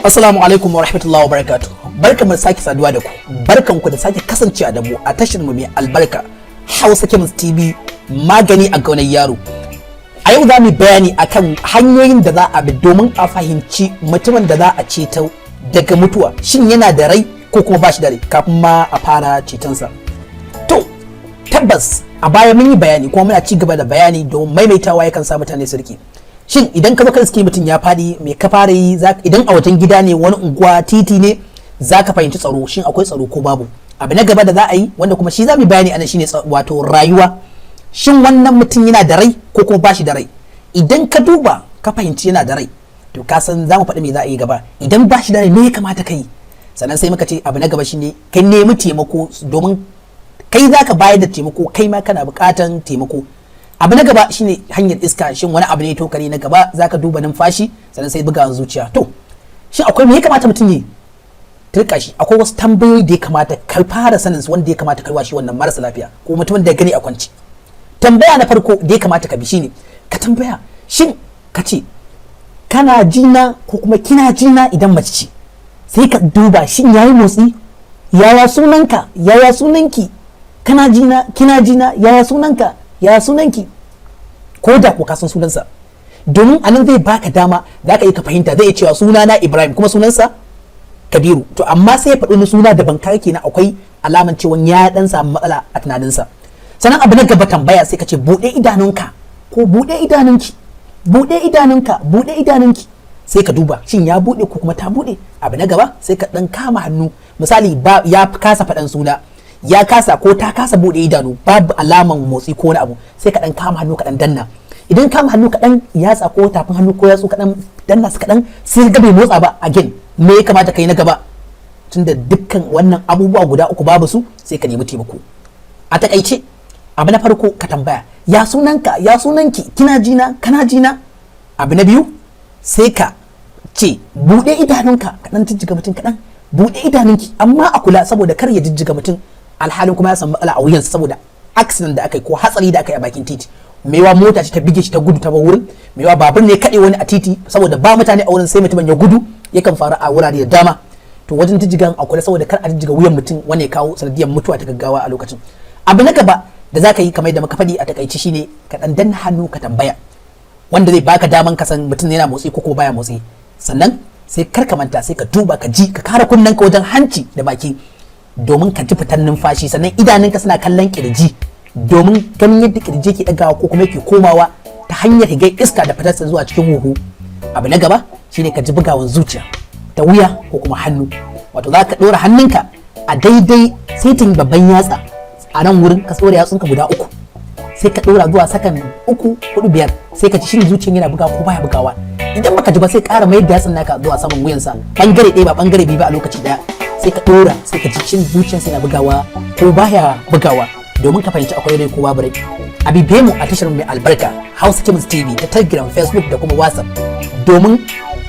Assalamu alaikum wa rahmatullahi wa barakatuh. Barkan mu da sake saduwa da ku. Barkan ku da sake kasancewa da mu a tashar mu mai albarka Hausa Chemist TV, magani a gaunar yaro. A yau za mu bayani akan hanyoyin da za a bi domin a fahimci mutumin da za a ceto daga mutuwa. Shin yana da rai ko kuma ba shi da rai kafin ma a fara cetonsa. To, tabbas a baya mun yi bayani kuma muna ci gaba da bayani domin maimaitawa yakan sa mutane su rike. Shin idan ka baka suke mutum ya fadi me ka fara yi, idan a wajen gida ne, wani unguwa, titi ne, za ka fahimci tsaro, shin akwai tsaro ko babu. Abu na gaba da za a yi wanda kuma shi za mu bayani anan shine wato rayuwa. Shin wannan mutum yana da rai ko kuma ba shi da rai? Idan ka duba ka fahimci yana da rai, to ka san za mu faɗi me za a yi gaba. Idan ba shi da rai me ya kamata ka yi? Sannan sai muka ce abu na gaba shine ka nemi taimako, domin kai za ka bayar da taimako, kai ma kana buƙatan taimako. Abu na gaba shine hanyar iska. Shin wani abu ne to kare na gaba zaka duba numfashi, sannan sai bugawan zuciya. To shin akwai me ya kamata mutum yi? Turka shi, akwai wasu tambayoyi da ya kamata ka fara sanin su, wanda ya kamata kai wa shi wannan marasa lafiya ko mutumin da ya gani a kwanci. Tambaya na farko da ya kamata ka bi shine ka tambaya, shin ka ce kana jina ko kuma kina jina idan mace ce. Sai ka duba shin yayi motsi, yaya sunanka, yaya sunanki, kana jina, kina jina, yaya sunanka, ya sunanki, ko da ko ka san sunansa, domin anan zai baka dama za ka yi ka fahimta. Zai iya cewa sunana Ibrahim kuma sunansa Kabiru, to amma sai ya faɗi wani suna daban, kar kenan akwai alaman cewa ya dan samu matsala a tunaninsa. Sannan abu na gaba tambaya, sai ka ce buɗe idanunka ko buɗe idanunki, buɗe idanunka, buɗe idanunki. Sai ka duba shin ya buɗe ko kuma ta buɗe. Abu na gaba sai ka dan kama hannu, misali ya kasa faɗan suna, ya kasa ko ta kasa bude idanu, babu alaman motsi ko wani abu, sai ka dan kama hannu ka dan danna. Idan kama hannu ka dan yatsa ko tafin hannu ko yatsu ka dan danna su ka dan, sai ga bai motsa ba, again me ya kamata kai na gaba? Tunda dukkan wannan abubuwa guda uku babu su, sai ka nemi taimako. A takaice abu na farko ka tambaya ya sunanka, ya sunanki, kina jina, kana jina. Abu na biyu sai ka ce bude idanunka, ka dan jijjiga mutum, ka dan bude idanunki, amma a kula saboda kar ya jijjiga mutum alhalin kuma ya samu matsala a wuyansa saboda accident da aka yi ko hatsari da aka yi a bakin titi. Maiwa mota ce ta bige shi ta gudu ta bar wurin, maiwa babur ne kaɗe wani a titi saboda ba mutane a wurin sai mutumin ya gudu. Yakan faru a wurare da dama. To wajen jijjigan a kula saboda kar a jijjiga wuyan mutum wanda ya kawo sanadiyar mutuwa ta gaggawa a lokacin. Abu na gaba da za ka yi kamar yadda muka faɗi a takaice shine ka dan danna hannu ka tambaya, wanda zai baka daman ka san mutum yana motsi ko kuma baya motsi. Sannan sai kar ka manta, sai ka duba ka ji, ka kara kunnen ka wajen hanci da baki domin ka ji fitar numfashi. Sannan idanunka suna kallon kirji domin ganin yadda kirji ke dagawa ko kuma yake komawa ta hanyar higai iska da fitarsa zuwa cikin huhu. Abu na gaba shine ka ji bugawan zuciya ta wuya ko kuma hannu, wato za ka ɗora hannunka a daidai saitin babban yatsa a nan wurin, ka tsora yatsunka guda uku, sai ka ɗora zuwa sakan 3, 4, 5, sai ka ci shin zuciyan yana bugawa ko baya bugawa. Idan baka ji ba sai ƙara mayar da yatsun naka zuwa saman wuyansa, bangare ɗaya ba bangare biyu ba a lokaci ɗaya. Sai ka ɗora, sai ka ji shin zuciyarsa yana bugawa ko baya bugawa, domin ka fahimci akwai rai ko babu rai. A bibiye mu a tashar mai albarka Hausa Chemist TV ta Telegram, Facebook da kuma WhatsApp domin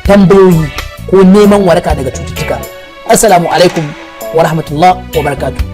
tambayoyi ko neman waraka daga cututtuka. Assalamu alaikum wa rahmatullah wa barakatuh.